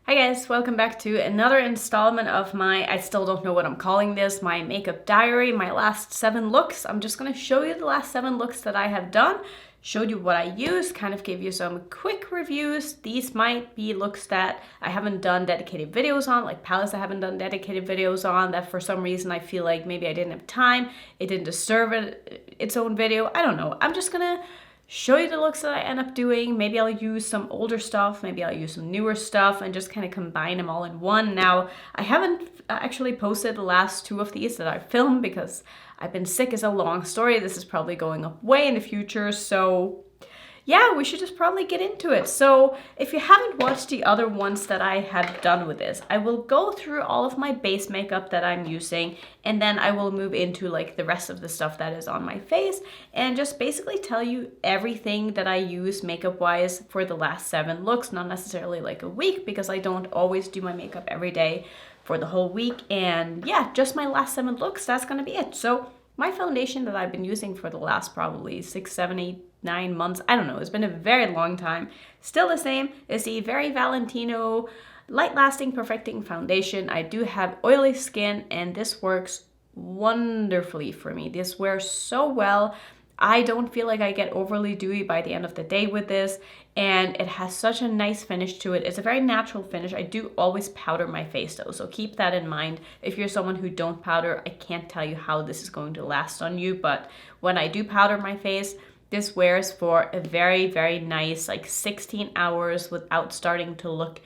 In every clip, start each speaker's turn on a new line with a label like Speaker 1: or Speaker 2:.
Speaker 1: Hi guys, welcome back to another installment of I still don't know what I'm calling this, my makeup diary, my last 7 looks. I'm just gonna show you the last 7 looks that I have done, show you what I use, kind of give you some quick reviews. These might be looks that I haven't done dedicated videos on, like palettes I haven't done dedicated videos on, that for some reason I feel like maybe I didn't have time, it didn't deserve its own video. I don't know. I'm just gonna show you the looks that I end up doing. Maybe I'll use some older stuff, maybe I'll use some newer stuff and just kind of combine them all in one. Now, I haven't actually posted the last 2 of these that I filmed because I've been sick. It's a long story. This is probably going up way in the future, so yeah, we should just probably get into it. So if you haven't watched the other ones that I have done with this, I will go through all of my base makeup that I'm using, and then I will move into like the rest of the stuff that is on my face and just basically tell you everything that I use makeup wise for the last 7 looks, not necessarily like a week because I don't always do my makeup every day for the whole week. And yeah, just my last 7 looks, that's gonna be it. So my foundation that I've been using for the last probably 6, 7, 8, 9 months, I don't know, it's been a very long time, still the same, is the Very Valentino Light Lasting Perfecting Foundation. I do have oily skin and this works wonderfully for me. This wears so well. I don't feel like I get overly dewy by the end of the day with this, and it has such a nice finish to it. It's a very natural finish. I do always powder my face though, so keep that in mind. If you're someone who don't powder, I can't tell you how this is going to last on you, but when I do powder my face, this wears for a very, very nice like 16 hours without starting to look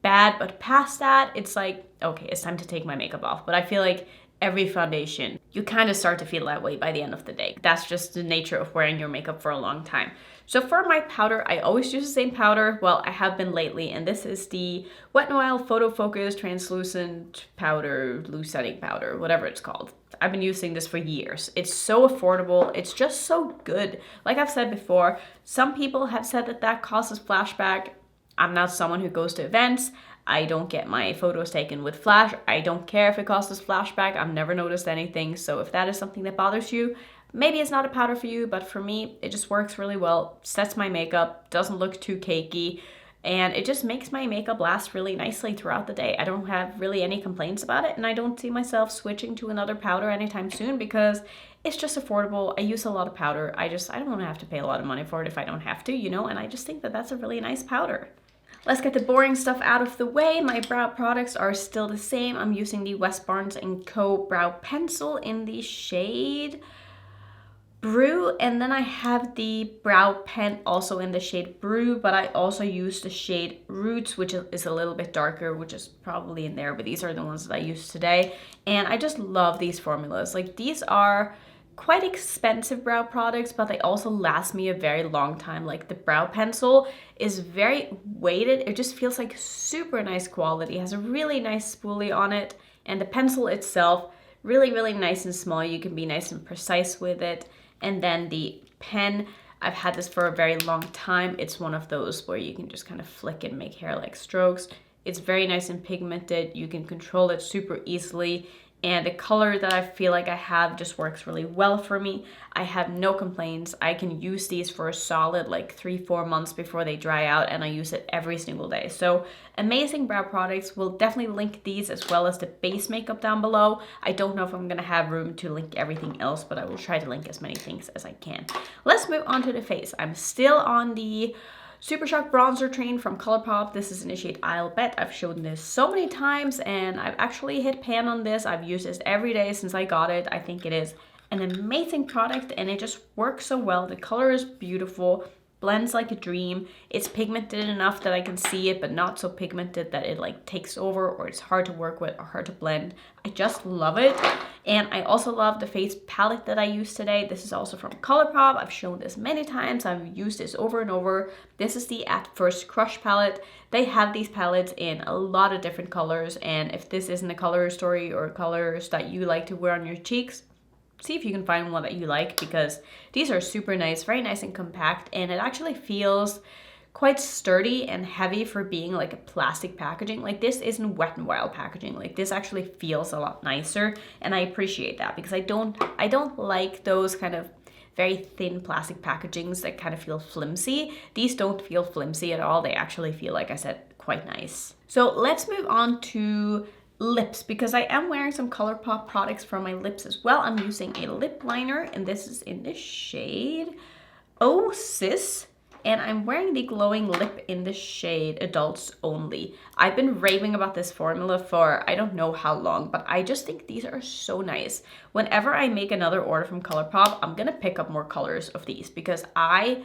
Speaker 1: bad. But past that, it's like, okay, it's time to take my makeup off. But I feel like every foundation, you kind of start to feel that way by the end of the day. That's just the nature of wearing your makeup for a long time. So for my powder, I always use the same powder. Well, I have been lately, and this is the Wet n Wild Photo Focus Translucent Powder, Loose Setting Powder, whatever it's called. I've been using this for years. It's so affordable. It's just so good. Like I've said before, some people have said that that causes flashback. I'm not someone who goes to events. I don't get my photos taken with flash. I don't care if it causes flashback. I've never noticed anything. So if that is something that bothers you, maybe it's not a powder for you, but for me, it just works really well. Sets my makeup, doesn't look too cakey, and it just makes my makeup last really nicely throughout the day. I don't have really any complaints about it, and I don't see myself switching to another powder anytime soon because it's just affordable. I use a lot of powder. I don't want to have to pay a lot of money for it if I don't have to, you know, and I just think that that's a really nice powder. Let's get the boring stuff out of the way. My brow products are still the same. I'm using the West Barnes & Co. Brow Pencil in the shade Brew, and then I have the brow pen also in the shade Brew, but I also use the shade Roots, which is a little bit darker, which is probably in there, but these are the ones that I use today. And I just love these formulas. Like, these are quite expensive brow products, but they also last me a very long time. Like, the brow pencil is very weighted. It just feels like super nice quality. It has a really nice spoolie on it, and the pencil itself, really, really nice and small. You can be nice and precise with it. And then the pen, I've had this for a very long time. It's one of those where you can just kind of flick and make hair-like strokes. It's very nice and pigmented. You can control it super easily. And the color that I feel like I have just works really well for me. I have no complaints. I can use these for a solid like 3-4 months before they dry out, and I use it every single day. So amazing brow products. We'll definitely link these as well as the base makeup down below. I don't know if I'm gonna have room to link everything else, but I will try to link as many things as I can. Let's move on to the face. I'm still on the Super Shock Bronzer Train from Colourpop. This is in the shade I'll Bet. I've shown this so many times, and I've actually hit pan on this. I've used this every day since I got it. I think it is an amazing product, and it just works so well. The color is beautiful, blends like a dream. It's pigmented enough that I can see it, but not so pigmented that it like takes over or it's hard to work with or hard to blend. I just love it. And I also love the face palette that I used today. This is also from Colourpop. I've shown this many times. I've used this over and over. This is the At First Crush palette. They have these palettes in a lot of different colors, and if this isn't a color story or colors that you like to wear on your cheeks, see if you can find one that you like, because these are super nice, very nice and compact, and it actually feels quite sturdy and heavy for being like a plastic packaging. Like, this isn't Wet n Wild packaging. Like, this actually feels a lot nicer, and I appreciate that because I don't like those kind of very thin plastic packagings that kind of feel flimsy. These don't feel flimsy at all. They actually feel, like I said, quite nice. So let's move on to lips, because I am wearing some Colourpop products for my lips as well. I'm using a lip liner, and this is in the shade Oh Sis, and I'm wearing the glowing lip in the shade Adults Only. I've been raving about this formula for I don't know how long, but I just think these are so nice. Whenever I make another order from Colourpop, I'm gonna pick up more colors of these because I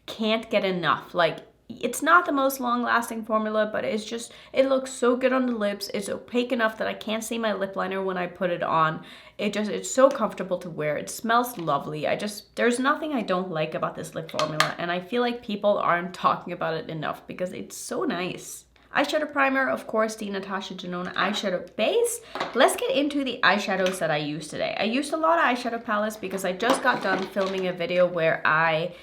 Speaker 1: can't get enough. Like, it's not the most long-lasting formula, but it's just, it looks so good on the lips. It's opaque enough that I can't see my lip liner when I put it on. It's so comfortable to wear. It smells lovely. There's nothing I don't like about this lip formula, and I feel like people aren't talking about it enough because it's so nice. Eyeshadow primer, of course, the Natasha Denona eyeshadow base. Let's get into the eyeshadows that I used today. I used a lot of eyeshadow palettes because I just got done filming a video where I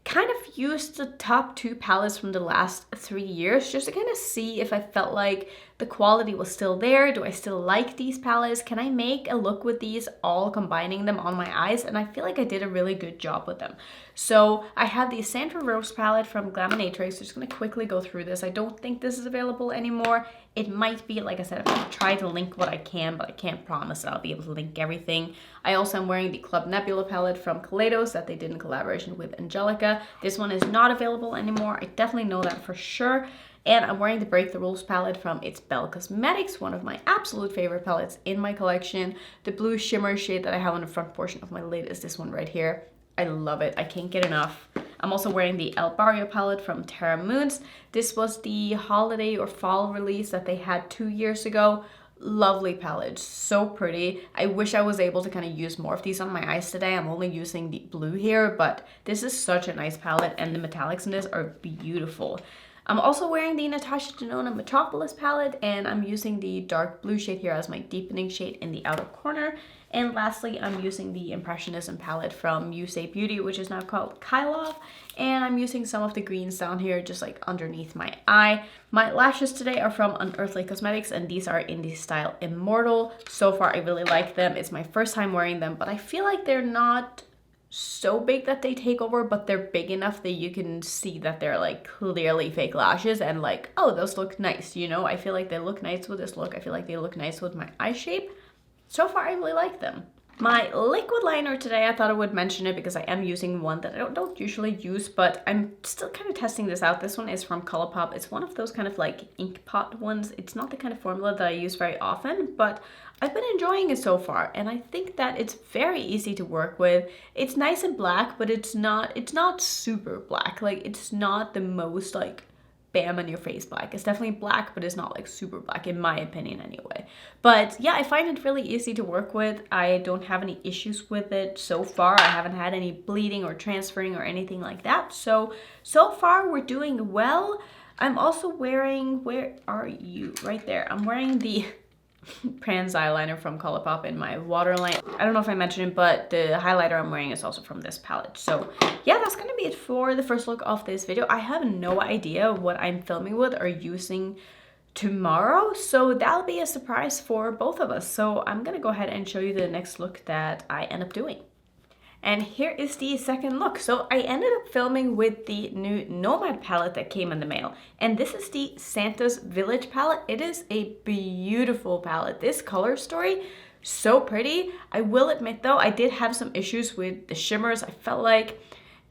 Speaker 1: kind of used the top 2 palettes from the last 3 years just to kind of see if I felt like the quality was still there. Do I still like these palettes? Can I make a look with these, all combining them on my eyes? And I feel like I did a really good job with them. So I have the Sandra Rose palette from Glaminatrix. Just gonna quickly go through this. I don't think this is available anymore. It might be, like I said, I'm gonna try to link what I can, but I can't promise that I'll be able to link everything. I also am wearing the Club Nebula palette from Kaleidos that they did in collaboration with Angelica. This one is not available anymore. I definitely know that for sure. And I'm wearing the Break the Rules palette from It's Belle Cosmetics, one of my absolute favorite palettes in my collection. The blue shimmer shade that I have on the front portion of my lid is this one right here. I love it. I can't get enough. I'm also wearing the El Barrio palette from Terra Moons. This was the holiday or fall release that they had 2 years ago. Lovely palette, so pretty. I wish I was able to kind of use more of these on my eyes today. I'm only using the blue here, but this is such a nice palette, and the metallics in this are beautiful. I'm also wearing the Natasha Denona Metropolis palette, and I'm using the dark blue shade here as my deepening shade in the outer corner. And lastly, I'm using the Impressionism palette from You Say Beauty, which is now called Highlghters. And I'm using some of the greens down here, just like underneath my eye. My lashes today are from Unearthly Cosmetics, and these are in the style Immortal. So far, I really like them. It's my first time wearing them, but I feel like they're not so big that they take over, but they're big enough that you can see that they're like clearly fake lashes and like, oh, those look nice, you know? I feel like they look nice with this look. I feel like they look nice with my eye shape. So far, I really like them. My liquid liner today, I thought I would mention it because I am using one that I don't usually use, but I'm still kind of testing this out. This one is from Colourpop. It's one of those kind of like ink pot ones. It's not the kind of formula that I use very often, but I've been enjoying it so far, and I think that it's very easy to work with. It's nice and black, but it's not super black. Like, it's not the most like bam in your face black. It's definitely black, but it's not like super black in my opinion anyway. But yeah, I find it really easy to work with. I don't have any issues with it so far. I haven't had any bleeding or transferring or anything like that. So far we're doing well. I'm also wearing, where are you? Right there. I'm wearing the Prans eyeliner from Colourpop in my waterline. I don't know if I mentioned it, but the highlighter I'm wearing is also from this palette. So yeah, that's gonna be it for the first look of this video. I have no idea what I'm filming with or using tomorrow, so that'll be a surprise for both of us. So I'm gonna go ahead and show you the next look that I end up doing. And here is the second look. So I ended up filming with the new Nomad palette that came in the mail. And this is the Santa's Village palette. It is a beautiful palette. This color story, so pretty. I will admit though, I did have some issues with the shimmers. I felt like,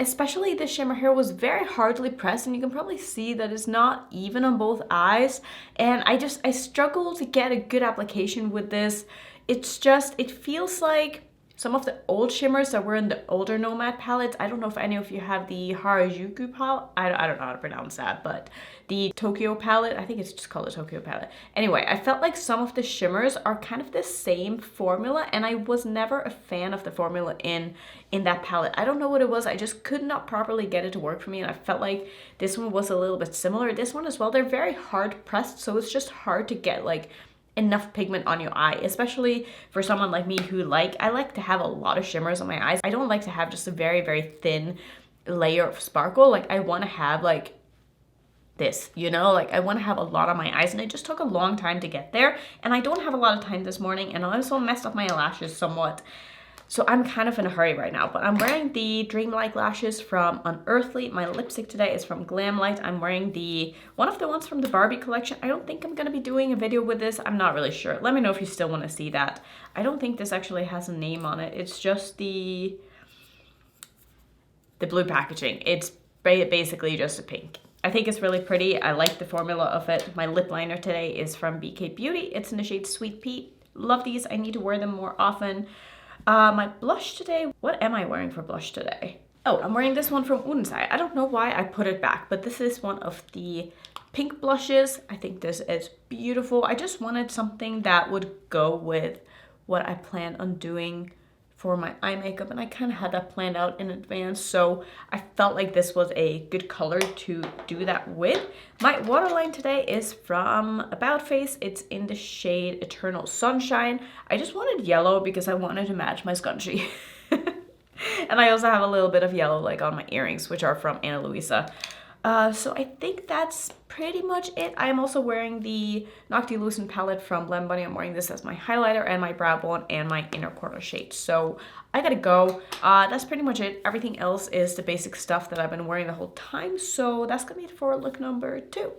Speaker 1: especially the shimmer here was very hardly pressed, and you can probably see that it's not even on both eyes. And I struggle to get a good application with this. It's just, it feels like some of the old shimmers that were in the older Nomad palettes. I don't know if any of you have the Harajuku palette. I don't know how to pronounce that, but the Tokyo palette, I think it's just called the Tokyo palette. Anyway, I felt like some of the shimmers are kind of the same formula, and I was never a fan of the formula in that palette. I don't know what it was. I just could not properly get it to work for me, and I felt like this one was a little bit similar. This one as well, they're very hard pressed, so it's just hard to get like enough pigment on your eye, especially for someone like me who I like to have a lot of shimmers on my eyes. I don't like to have just a very, very thin layer of sparkle. Like, I want to have like this, you know, like I want to have a lot on my eyes, and it just took a long time to get there, and I don't have a lot of time this morning, and I also messed up my lashes somewhat. So I'm kind of in a hurry right now, but I'm wearing the Dreamlike lashes from Unearthly. My lipstick today is from Glamlight. I'm wearing one of the ones from the Barbie collection. I don't think I'm going to be doing a video with this. I'm not really sure. Let me know if you still want to see that. I don't think this actually has a name on it. It's just the blue packaging. It's basically just a pink. I think it's really pretty. I like the formula of it. My lip liner today is from BK Beauty. It's in the shade Sweet Pea. Love these. I need to wear them more often. My blush today, what am I wearing for blush today? Oh, I'm wearing this one from Untitled. I don't know why I put it back, but this is one of the pink blushes. I think this is beautiful. I just wanted something that would go with what I plan on doing for my eye makeup, and I kind of had that planned out in advance, so I felt like this was a good color to do that with. My waterline today is from About Face. It's in the shade Eternal Sunshine. I just wanted yellow because I wanted to match my scrunchie. And I also have a little bit of yellow like on my earrings, which are from Ana Luisa. So I think that's pretty much it. I'm also wearing the Noctilucent palette from Blend Bunny. I'm wearing this as my highlighter and my brow bone and my inner corner shade. So I gotta go. That's pretty much it. Everything else is the basic stuff that I've been wearing the whole time. So that's gonna be it for look number 2.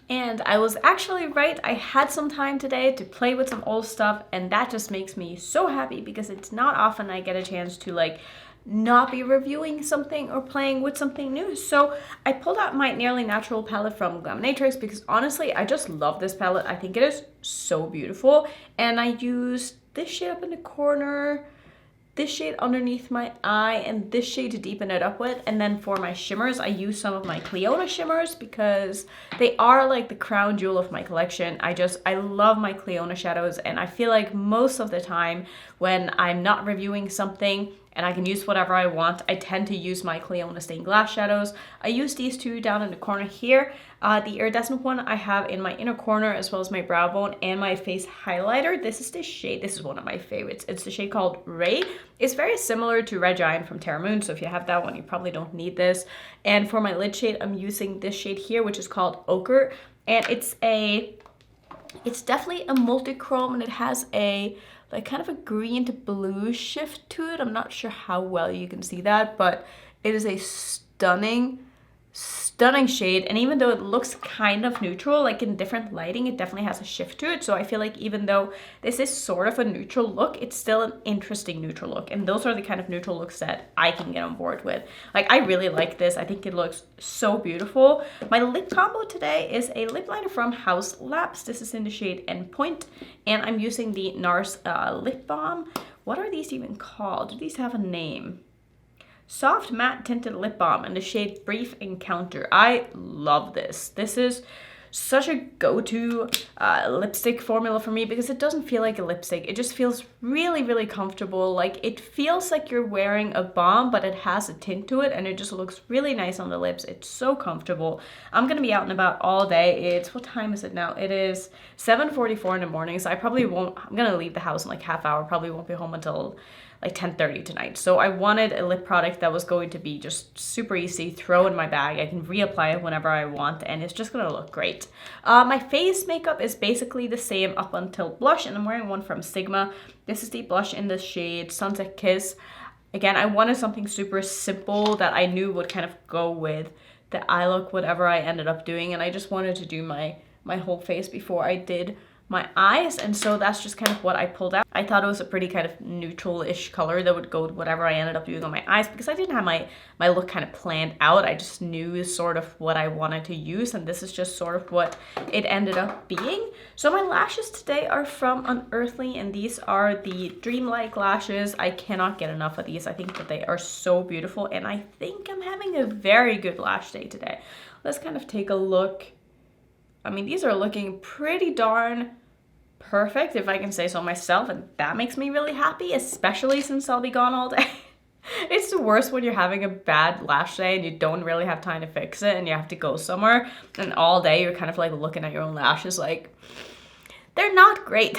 Speaker 1: And I was actually right. I had some time today to play with some old stuff, and that just makes me so happy because it's not often I get a chance to like not be reviewing something or playing with something new. So I pulled out my Nearly Natural palette from Glamnatrix because honestly, I just love this palette. I think it is so beautiful. And I used this shade up in the corner, this shade underneath my eye, and this shade to deepen it up with. And then for my shimmers, I use some of my Clionadh shimmers because they are like the crown jewel of my collection. I love my Clionadh shadows, and I feel like most of the time when I'm not reviewing something and I can use whatever I want, I tend to use my Clionadh stained glass shadows. I use these two down in the corner here. The iridescent one I have in my inner corner, as well as my brow bone and my face highlighter. This is the shade, this is one of my favorites. It's the shade called Ray. It's very similar to Red Giant from Terra Moon, so if you have that one, you probably don't need this. And for my lid shade, I'm using this shade here, which is called Ochre. And it's definitely a multi-chrome, and it has a like kind of a green to blue shift to it. I'm not sure how well you can see that, but it is a stunning shade. And even though it looks kind of neutral, like in different lighting, it definitely has a shift to it. So I feel like even though this is sort of a neutral look, it's still an interesting neutral look. And those are the kind of neutral looks that I can get on board with. Like, I really like this. I think it looks so beautiful. My lip combo today is a lip liner from House Labs. This is in the shade Endpoint. And I'm using the NARS lip balm. What are these even called? Do these have a name? Soft matte tinted lip balm in the shade Brief Encounter. I love this. This is such a go-to lipstick formula for me because it doesn't feel like a lipstick. It just feels really, really comfortable. Like, it feels like you're wearing a balm, but it has a tint to it, and it just looks really nice on the lips. It's so comfortable. I'm gonna be out and about all day. What time is it now? It is 7:44 in the morning, so I'm gonna leave the house in like half hour. Probably won't be home until like 10:30 tonight. So I wanted a lip product that was going to be just super easy, throw in my bag. I can reapply it whenever I want, and it's just gonna look great. My face makeup is basically the same up until blush, and I'm wearing one from Sigma. This is the blush in the shade Sunset Kiss. Again, I wanted something super simple that I knew would kind of go with the eye look, whatever I ended up doing, and I just wanted to do my whole face before I did my eyes, and so that's just kind of what I pulled out. I thought it was a pretty kind of neutral-ish color that would go with whatever I ended up doing on my eyes because I didn't have my look kind of planned out. I just knew sort of what I wanted to use, and this is just sort of what it ended up being. So my lashes today are from Unearthly, and these are the Dreamlike lashes. I cannot get enough of these. I think that they are so beautiful, and I think I'm having a very good lash day today. Let's kind of take a look. I mean, these are looking pretty darn perfect, if I can say so myself, and that makes me really happy, especially since I'll be gone all day. It's the worst when you're having a bad lash day and you don't really have time to fix it and you have to go somewhere, and all day you're kind of like looking at your own lashes like, they're not great.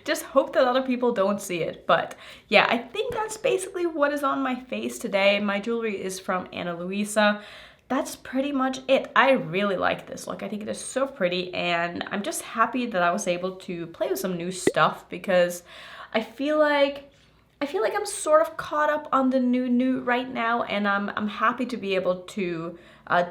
Speaker 1: Just hope that other people don't see it. But yeah, I think that's basically what is on my face today. My jewelry is from Ana Luisa. That's pretty much it. I really like this look. I think it is so pretty, and I'm just happy that I was able to play with some new stuff because I feel like I feel like I'm sort of caught up on the new Nude right now, and I'm happy to be able to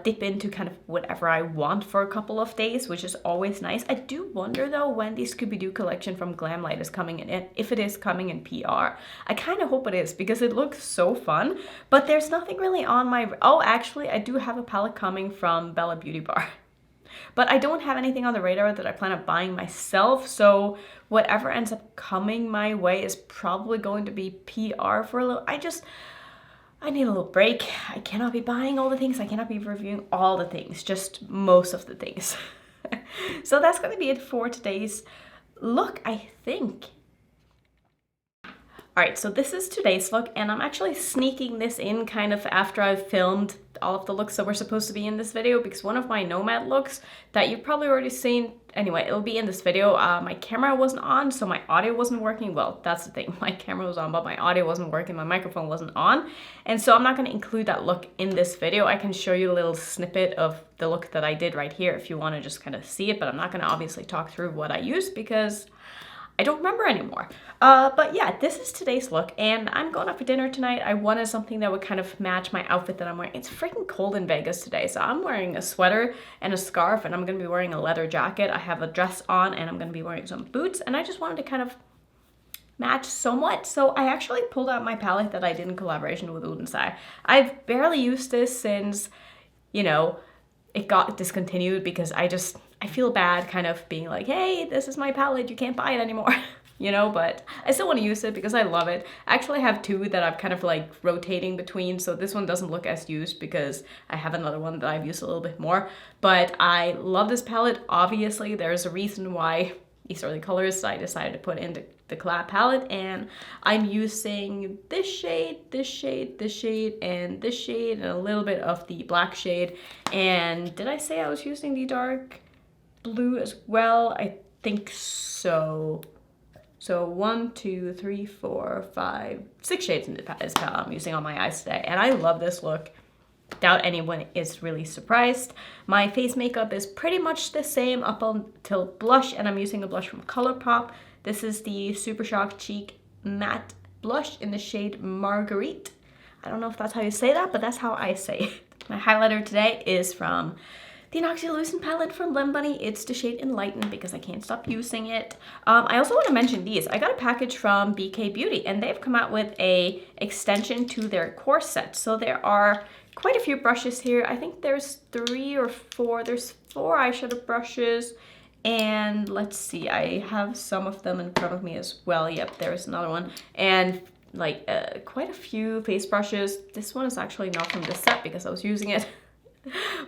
Speaker 1: dip into kind of whatever I want for a couple of days, which is always nice. I do wonder though when the Scooby-Doo collection from Glamlight is coming in, if it is coming in PR. I kind of hope it is because it looks so fun, but there's nothing really on my... Oh, actually, I do have a palette coming from Bella Beauty Bar. But I don't have anything on the radar that I plan on buying myself, so whatever ends up coming my way is probably going to be PR for a little... I need a little break. I cannot be buying all the things. I cannot be reviewing all the things, just most of the things. So that's going to be it for today's look, I think. Alright, so this is today's look, and I'm actually sneaking this in kind of after I've filmed all of the looks that were supposed to be in this video, because one of my Nomad looks that you've probably already seen, anyway, it'll be in this video. My camera wasn't on, so my audio wasn't working. Well, that's the thing. My camera was on, but my audio wasn't working. My microphone wasn't on. And so I'm not going to include that look in this video. I can show you a little snippet of the look that I did right here if you want to just kind of see it, but I'm not going to obviously talk through what I used because I don't remember anymore. But yeah, this is today's look, and I'm going out for dinner tonight. I wanted something that would kind of match my outfit that I'm wearing. It's freaking cold in Vegas today, so I'm wearing a sweater and a scarf, and I'm going to be wearing a leather jacket. I have a dress on, and I'm going to be wearing some boots, and I just wanted to kind of match somewhat. So I actually pulled out my palette that I did in collaboration with Udensai. I've barely used this since, you know, it got discontinued because I feel bad kind of being like, hey, this is my palette, you can't buy it anymore. You know, but I still want to use it because I love it. I actually have two that I'm kind of like rotating between, so this one doesn't look as used because I have another one that I've used a little bit more. But I love this palette. Obviously, there's a reason why these are the colors I decided to put into the collab palette, and I'm using this shade, this shade, this shade, and this shade, and a little bit of the black shade. And did I say I was using the dark blue as well? I think so. So 1, 2, 3, 4, 5, 6 shades in this palette I'm using on my eyes today. And I love this look. Doubt anyone is really surprised. My face makeup is pretty much the same up until blush, and I'm using a blush from Colourpop. This is the Super Shock Cheek Matte Blush in the shade Marguerite. I don't know if that's how you say that, but that's how I say it. My highlighter today is from the Anoxylucent palette from Lemon Bunny. It's the shade Enlighten because I can't stop using it. I also want to mention these. I got a package from BK Beauty, and they've come out with a extension to their core set. So there are quite a few brushes here. I think there's 3 or 4. There's 4 eyeshadow brushes, and let's see, I have some of them in front of me as well. Yep, there's another one. And like quite a few face brushes. This one is actually not from this set because I was using it.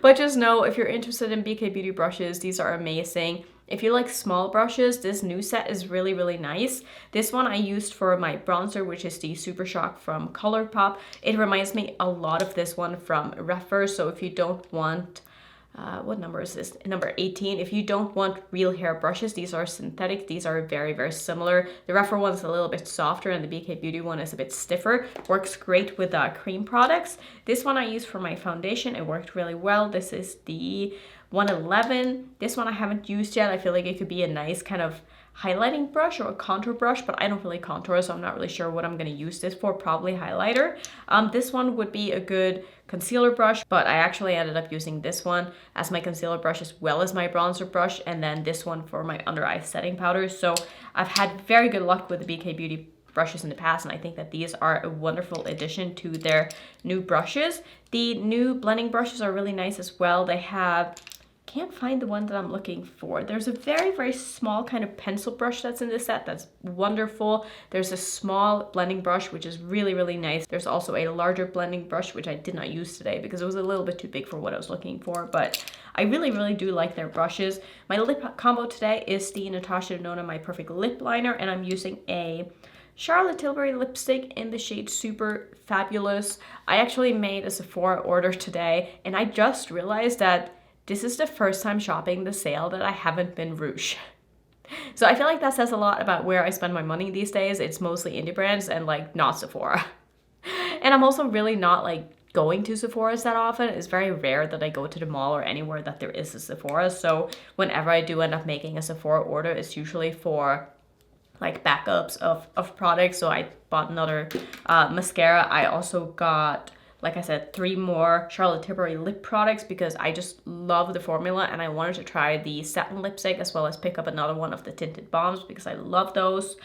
Speaker 1: But just know, if you're interested in BK Beauty brushes, these are amazing. If you like small brushes, this new set is really, really nice. This one I used for my bronzer, which is the Super Shock from Colourpop. It reminds me a lot of this one from Refer, so if you don't want... what number is this? Number 18. If you don't want real hair brushes, these are synthetic. These are very, very similar. The Refer one is a little bit softer and the BK Beauty one is a bit stiffer. Works great with cream products. This one I use for my foundation. It worked really well. This is the 111. This one I haven't used yet. I feel like it could be a nice kind of highlighting brush or a contour brush, but I don't really contour, so I'm not really sure what I'm going to use this for. Probably highlighter. This one would be a good concealer brush, but I actually ended up using this one as my concealer brush as well as my bronzer brush, and then this one for my under eye setting powder. So I've had very good luck with the BK Beauty brushes in the past, and I think that these are a wonderful addition to their new brushes. The new blending brushes are really nice as well. They have... can't find the one that I'm looking for. There's a very, very small kind of pencil brush that's in this set that's wonderful. There's a small blending brush, which is really, really nice. There's also a larger blending brush, which I did not use today because it was a little bit too big for what I was looking for, but I really, really do like their brushes. My lip combo today is the Natasha Denona My Perfect Lip Liner, and I'm using a Charlotte Tilbury lipstick in the shade Super Fabulous. I actually made a Sephora order today, and I just realized that this is the first time shopping the sale that I haven't been Rouge. So I feel like that says a lot about where I spend my money these days. It's mostly indie brands and like not Sephora. And I'm also really not like going to Sephora's that often. It's very rare that I go to the mall or anywhere that there is a Sephora. So whenever I do end up making a Sephora order, it's usually for like backups of products. So I bought another mascara. I also got, like I said, 3 more Charlotte Tilbury lip products because I just love the formula and I wanted to try the satin lipstick as well as pick up another one of the tinted balms because I love those.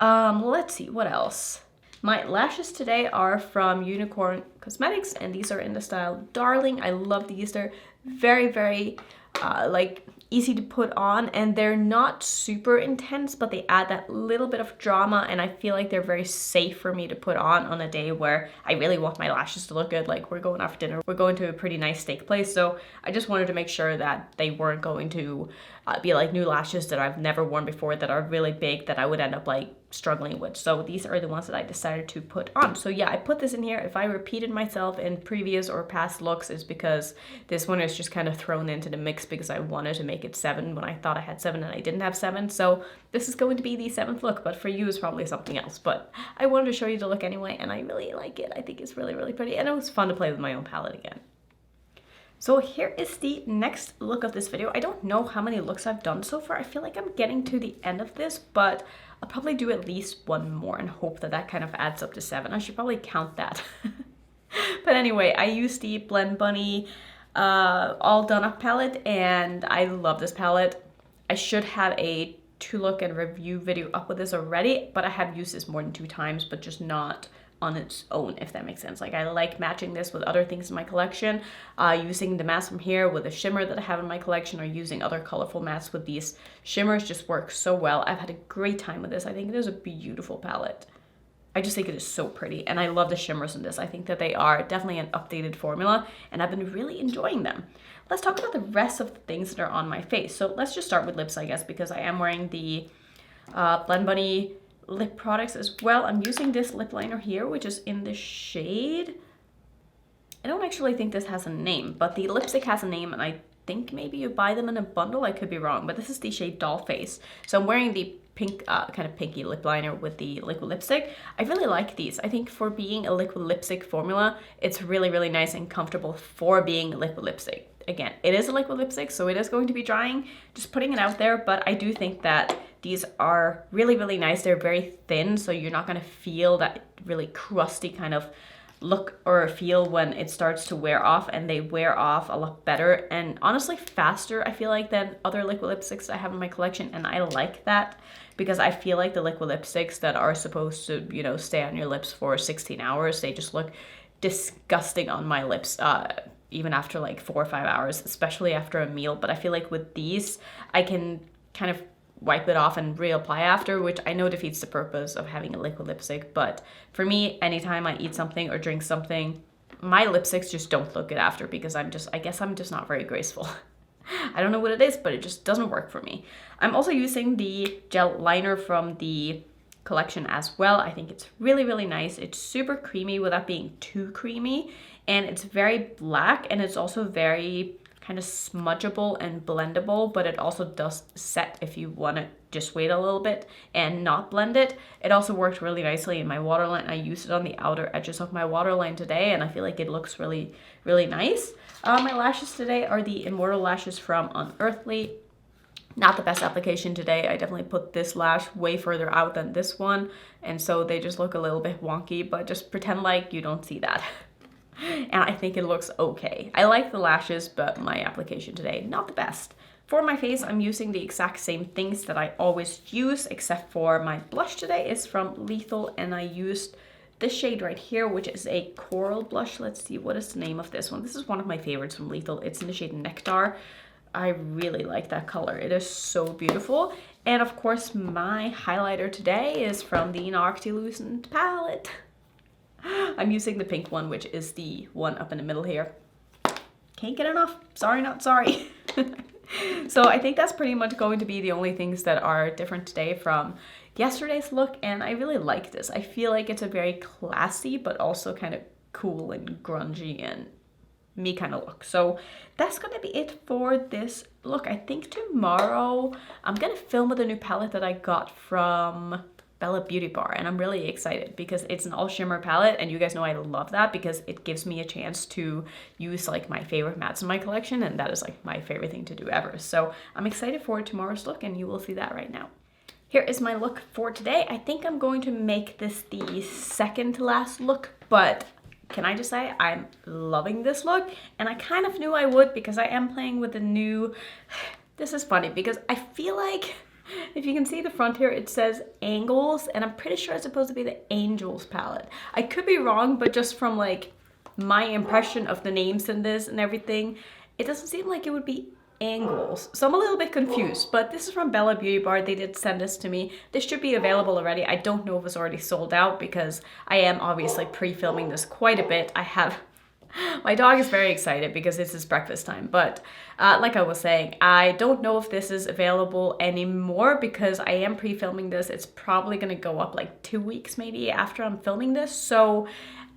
Speaker 1: Let's see, what else? My lashes today are from Unicorn Cosmetics and these are in the style Darling. I love these. They're very, very like easy to put on and they're not super intense, but they add that little bit of drama and I feel like they're very safe for me to put on a day where I really want my lashes to look good. Like we're going out for dinner, we're going to a pretty nice steak place, so I just wanted to make sure that they weren't going to be like new lashes that I've never worn before that are really big that I would end up like struggling with. So these are the ones that I decided to put on. So yeah, I put this in here. If I repeated myself in previous or past looks, it's because this one is just kind of thrown into the mix because I wanted to make it 7 when I thought I had 7 and I didn't have 7. So this is going to be the 7th look, but for you it's probably something else. But I wanted to show you the look anyway and I really like it. I think it's really, really pretty and it was fun to play with my own palette again. So here is the next look of this video. I don't know how many looks I've done so far. I feel like I'm getting to the end of this, but I'll probably do at least 1 more and hope that that kind of adds up to 7. I should probably count that. But anyway, I used the Blend Bunny All Done Up palette and I love this palette. I should have a 2-look and review video up with this already, but I have used this more than 2 times, but just not on its own, if that makes sense. Like I like matching this with other things in my collection, using the mattes from here with a shimmer that I have in my collection or using other colorful mattes with these shimmers just works so well. I've had a great time with this. I think it is a beautiful palette. I just think it is so pretty and I love the shimmers in this. I think that they are definitely an updated formula and I've been really enjoying them. Let's talk about the rest of the things that are on my face. So let's just start with lips, I guess, because I am wearing the Blend Bunny lip products as well. I'm using this lip liner here, which is in the shade, I don't actually think this has a name, but the lipstick has a name and I think maybe you buy them in a bundle. I could be wrong, but this is the shade Dollface. So I'm wearing the pink, kind of pinky lip liner with the liquid lipstick. I really like these. I think for being a liquid lipstick formula, it's really, really nice and comfortable for being a liquid lipstick. Again, it is a liquid lipstick, so it is going to be drying, just putting it out there, but I do think that these are really, really nice. They're very thin, so you're not gonna feel that really crusty kind of look or feel when it starts to wear off, and they wear off a lot better and honestly faster, I feel like, than other liquid lipsticks I have in my collection, and I like that because I feel like the liquid lipsticks that are supposed to, you know, stay on your lips for 16 hours, they just look disgusting on my lips, even after like 4 or 5 hours, especially after a meal. But I feel like with these, I can kind of wipe it off and reapply after, which I know defeats the purpose of having a liquid lipstick. But for me, anytime I eat something or drink something, my lipsticks just don't look good after because I guess I'm just not very graceful. I don't know what it is, but it just doesn't work for me. I'm also using the gel liner from the collection as well. I think it's really, really nice. It's super creamy without being too creamy, and it's very black, and it's also very kind of smudgeable and blendable, but it also does set if you want to just wait a little bit and not blend it. It also worked really nicely in my waterline. I used it on the outer edges of my waterline today, and I feel like it looks really, really nice. My lashes today are the Immortal lashes from Unearthly. Not the best application today. I definitely put this lash way further out than this one, and so they just look a little bit wonky, but just pretend like you don't see that. And I think it looks okay. I like the lashes, but my application today, not the best. For my face, I'm using the exact same things that I always use, except for my blush today is from Lethal, and I used this shade right here, which is a coral blush. Let's see, what is the name of this one? This is one of my favorites from Lethal. It's in the shade Nectar. I really like that color. It is so beautiful. And of course, my highlighter today is from the Noctilucent palette. I'm using the pink one, which is the one up in the middle here. Can't get enough. Sorry, not sorry. So I think that's pretty much going to be the only things that are different today from yesterday's look, and I really like this. I feel like it's a very classy, but also kind of cool and grungy and me kind of look. So that's gonna be it for this look. I think tomorrow I'm gonna film with a new palette that I got from Bella Beauty Bar, and I'm really excited because it's an all shimmer palette, and you guys know I love that because it gives me a chance to use like my favorite mattes in my collection, and that is like my favorite thing to do ever. So I'm excited for tomorrow's look, and you will see that right now. Here is my look for today. I think I'm going to make this the second to last look, but can I just say I'm loving this look, and I kind of knew I would because I am playing with the new, this is funny because I feel like if you can see the front here, it says Angles, and I'm pretty sure it's supposed to be the Angels palette. I could be wrong, but just from like my impression of the names in this and everything, it doesn't seem like it would be Angles. So I'm a little bit confused, but this is from Bella Beauty Bar. They did send this to me. This should be available already. I don't know if it's already sold out because I am obviously pre-filming this quite a bit. My dog is very excited because it's his breakfast time, but like I was saying, I don't know if this is available anymore because I am pre-filming this. It's probably gonna go up like 2 weeks maybe after I'm filming this, so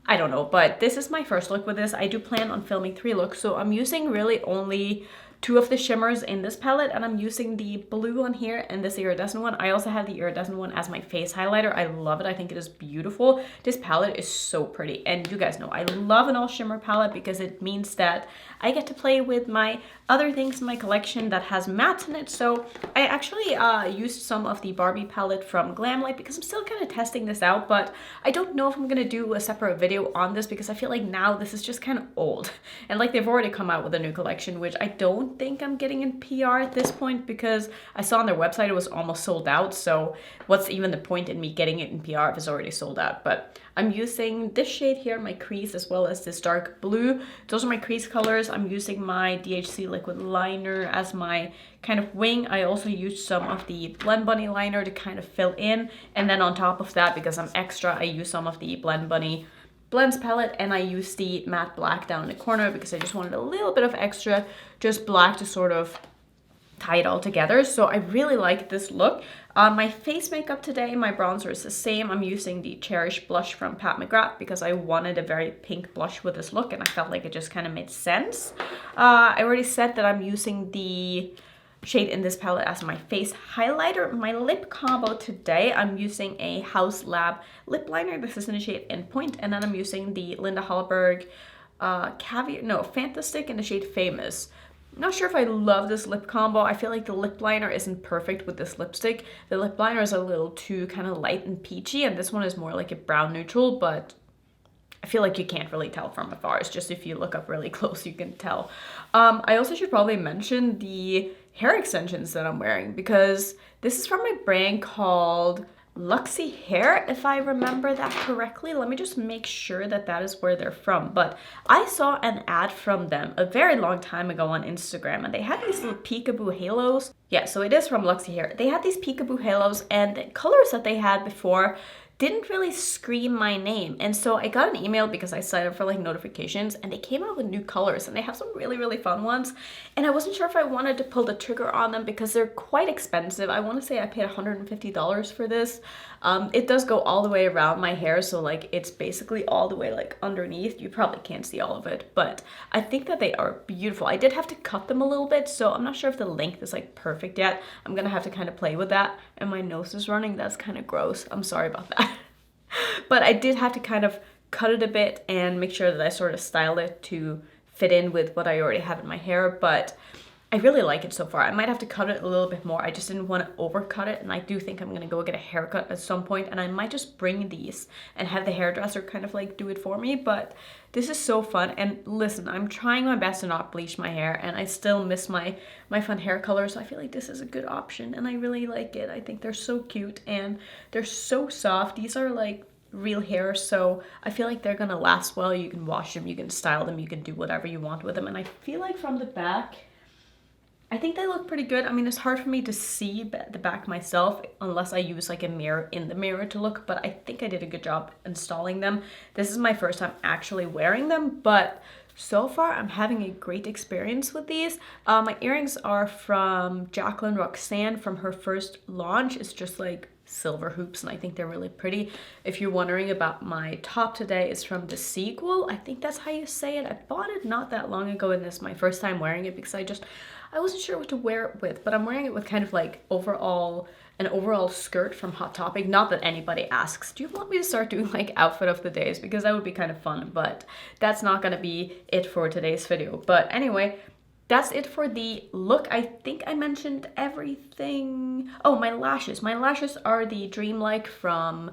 Speaker 1: I don't know, but this is my first look with this. I do plan on filming 3 looks, so I'm using really only 2 of the shimmers in this palette, and I'm using the blue one here and this iridescent one. I also have the iridescent one as my face highlighter. I love it. I think it is beautiful. This palette is so pretty, and you guys know I love an all shimmer palette because it means that I get to play with my other things in my collection that has mattes in it. So I actually used some of the Barbie palette from Glamlight because I'm still kind of testing this out, but I don't know if I'm gonna do a separate video on this because I feel like now this is just kind of old, and like they've already come out with a new collection, which I don't think I'm getting in PR at this point because I saw on their website it was almost sold out. So what's even the point in me getting it in PR if it's already sold out? But I'm using this shade here, my crease, as well as this dark blue. Those are my crease colors. I'm using my DHC liquid liner as my kind of wing. I also used some of the Blend Bunny liner to kind of fill in. And then on top of that, because I'm extra, I use some of the Blend Bunny Blends palette, and I used the matte black down in the corner because I just wanted a little bit of extra, just black to sort of tie it all together. So I really like this look. My face makeup today, my bronzer is the same. I'm using the Cherish blush from Pat McGrath because I wanted a very pink blush with this look, and I felt like it just kind of made sense. I already said that I'm using the shade in this palette as my face highlighter. My lip combo today, I'm using a House Lab lip liner. This is in the shade Endpoint, and then I'm using the Linda Hallberg Fantastic in the shade Famous. I'm not sure if I love this lip combo. I feel like the lip liner isn't perfect with this lipstick. The lip liner is a little too kind of light and peachy, and this one is more like a brown neutral, but I feel like you can't really tell from afar. It's just if you look up really close, you can tell. I also should probably mention the hair extensions that I'm wearing because this is from a brand called Luxy Hair, if I remember that correctly. Let me just make sure that that is where they're from. But I saw an ad from them a very long time ago on Instagram, and they had these little peekaboo halos. Yeah, so it is from Luxy Hair. They had these peekaboo halos, and the colors that they had before didn't really scream my name. And so I got an email because I signed up for like notifications, and they came out with new colors, and they have some really, really fun ones. And I wasn't sure if I wanted to pull the trigger on them because they're quite expensive. I want to say I paid $150 for this. It does go all the way around my hair, so like it's basically all the way like underneath. You probably can't see all of it, but I think that they are beautiful. I did have to cut them a little bit, so I'm not sure if the length is like perfect yet. I'm gonna have to kind of play with that. And my nose is running. That's kind of gross. I'm sorry about that. But I did have to kind of cut it a bit and make sure that I sort of styled it to fit in with what I already have in my hair, but I really like it so far. I might have to cut it a little bit more. I just didn't want to overcut it, and I do think I'm gonna go get a haircut at some point, and I might just bring these and have the hairdresser kind of like do it for me. But this is so fun, and listen, I'm trying my best to not bleach my hair, and I still miss my fun hair color, so I feel like this is a good option, and I really like it. I think they're so cute, and they're so soft. These are like real hair, so I feel like they're gonna last well. You can wash them, you can style them, you can do whatever you want with them, and I feel like from the back, I think they look pretty good. I mean, it's hard for me to see the back myself unless I use like a mirror in the mirror to look, but I think I did a good job installing them. This is my first time actually wearing them, but so far I'm having a great experience with these. My earrings are from Jacqueline Roxanne from her first launch. It's just like silver hoops, and I think they're really pretty. If you're wondering about my top today, it's from The Sequel. I think that's how you say it. I bought it not that long ago, and this is my first time wearing it because I wasn't sure what to wear it with, but I'm wearing it with kind of like an overall skirt from Hot Topic. Not that anybody asks, do you want me to start doing like outfit of the days? Because that would be kind of fun, but that's not gonna be it for today's video. But anyway, that's it for the look. I think I mentioned everything. Oh, my lashes. My lashes are the Dreamlike from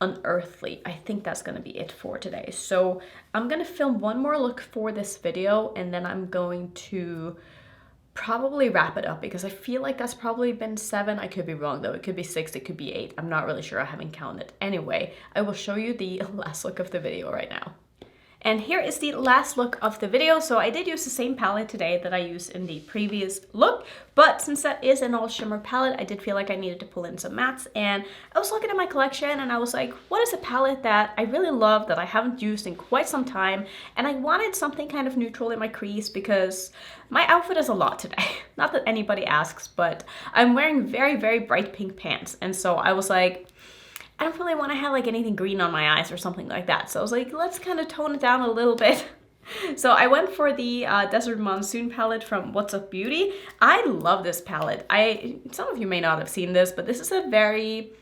Speaker 1: Unearthly. I think that's gonna be it for today. So I'm gonna film one more look for this video, and then I'm going to probably wrap it up because I feel like that's probably been 7. I could be wrong though. It could be 6, it could be 8. I'm not really sure. I haven't counted. Anyway, I will show you the last look of the video right now. And here is the last look of the video. So I did use the same palette today that I used in the previous look, but since that is an all shimmer palette, I did feel like I needed to pull in some mattes, and I was looking at my collection and I was like, what is a palette that I really love that I haven't used in quite some time? And I wanted something kind of neutral in my crease because my outfit is a lot today. Not that anybody asks, but I'm wearing very, very bright pink pants. And so I was like, I don't really want to have like anything green on my eyes or something like that. So I was like, let's kind of tone it down a little bit. So I went for the Desert Monsoon palette from What's Up Beauty. I love this palette. Some of you may not have seen this, but this is a very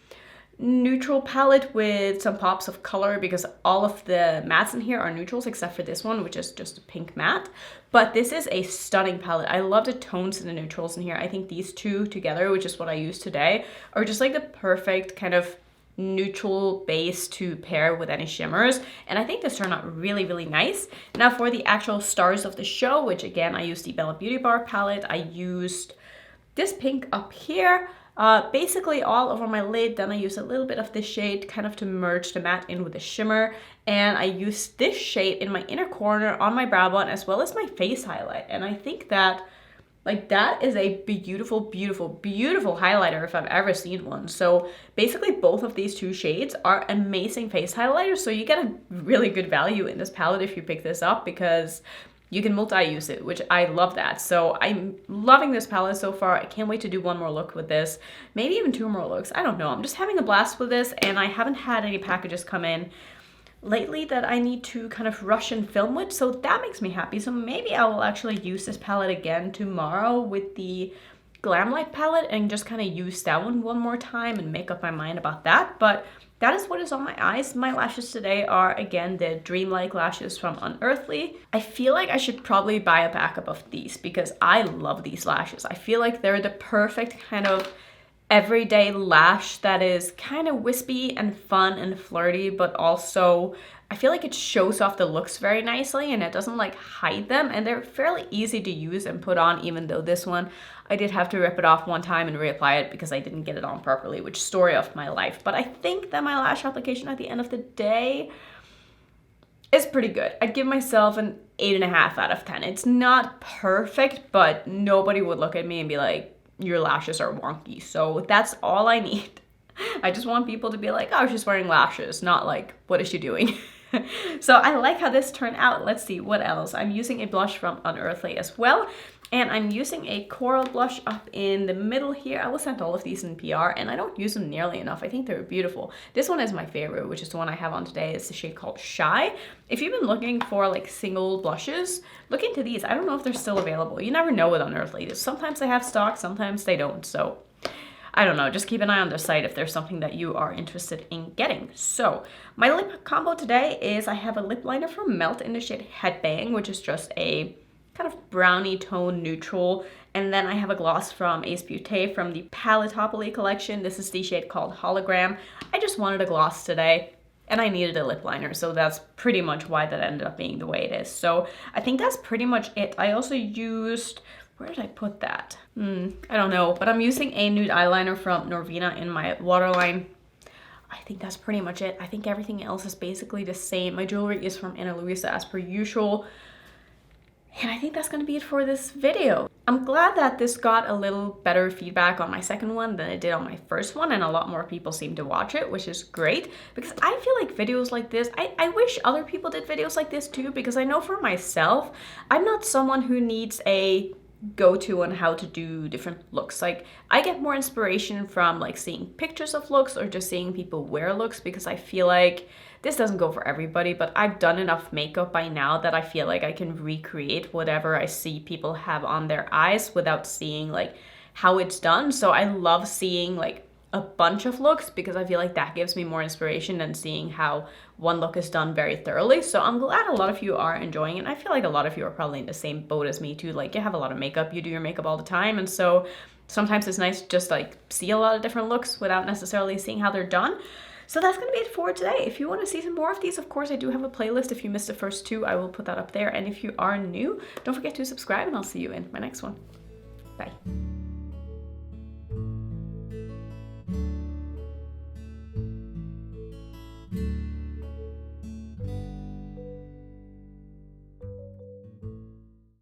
Speaker 1: neutral palette with some pops of color because all of the mattes in here are neutrals except for this one, which is just a pink matte. But this is a stunning palette. I love the tones and the neutrals in here. I think these two together, which is what I use today, are just like the perfect kind of neutral base to pair with any shimmers, and I think this turned out really, really nice. Now for the actual stars of the show, which again I used the Bella Beauty Bar palette. I used this pink up here, basically all over my lid. Then I used a little bit of this shade kind of to merge the matte in with the shimmer, and I used this shade in my inner corner on my brow bone as well as my face highlight. And I think that like that is a beautiful, beautiful, beautiful highlighter if I've ever seen one. So basically both of these two shades are amazing face highlighters. So you get a really good value in this palette if you pick this up because you can multi-use it, which I love that. So I'm loving this palette so far. I can't wait to do one more look with this. Maybe even 2 more looks. I don't know. I'm just having a blast with this, and I haven't had any packages come in lately that I need to kind of rush and film with, so that makes me happy. So maybe I will actually use this palette again tomorrow with the Glamlight palette and just kind of use that one more time and make up my mind about that. But that is what is on my eyes. My lashes today are again the Dreamlike lashes from Unearthly. I feel like I should probably buy a backup of these because I love these lashes. I feel like they're the perfect kind of everyday lash that is kind of wispy and fun and flirty, but also I feel like it shows off the looks very nicely and it doesn't like hide them, and they're fairly easy to use and put on, even though this one I did have to rip it off one time and reapply it because I didn't get it on properly, which story of my life. But I think that my lash application at the end of the day is pretty good. I'd give myself an 8.5 out of 10. It's not perfect, but nobody would look at me and be like, your lashes are wonky. So that's all I need. I just want people to be like, oh, she's wearing lashes, not like, what is she doing? So I like how this turned out. Let's see what else. I'm using a blush from Unearthly as well, and I'm using a coral blush up in the middle here. I will send all of these in PR, and I don't use them nearly enough. I think they're beautiful. This one is my favorite, which is the one I have on today. It's the shade called Shy. If you've been looking for like single blushes, look into these. I don't know if they're still available. You never know with Unearthly. Sometimes they have stock, sometimes they don't. So I don't know, just keep an eye on their site if there's something that you are interested in getting. So my lip combo today is I have a lip liner from Melt in the shade Headbang, which is just a kind of brownie tone neutral. And then I have a gloss from Ace Beauté from the Paletopoly collection. This is the shade called Hologram. I just wanted a gloss today and I needed a lip liner, so that's pretty much why that ended up being the way it is. So I think that's pretty much it. I also used, where did I put that? I don't know, but I'm using a nude eyeliner from Norvina in my waterline. I think that's pretty much it. I think everything else is basically the same. My jewelry is from Ana Luisa as per usual. And I think that's gonna be it for this video. I'm glad that this got a little better feedback on my second one than it did on my first one, and a lot more people seem to watch it, which is great, because I feel like videos like this, I wish other people did videos like this too, because I know for myself, I'm not someone who needs a go-to on how to do different looks. Like, I get more inspiration from like seeing pictures of looks or just seeing people wear looks, because I feel like this doesn't go for everybody, but I've done enough makeup by now that I feel like I can recreate whatever I see people have on their eyes without seeing like how it's done. So I love seeing like a bunch of looks because I feel like that gives me more inspiration than seeing how one look is done very thoroughly. So I'm glad a lot of you are enjoying it. And I feel like a lot of you are probably in the same boat as me too. Like you have a lot of makeup, you do your makeup all the time. And so sometimes it's nice to just like see a lot of different looks without necessarily seeing how they're done. So that's going to be it for today. If you want to see some more of these, of course, I do have a playlist. If you missed the first two, I will put that up there. And if you are new, don't forget to subscribe and I'll see you in my next one. Bye.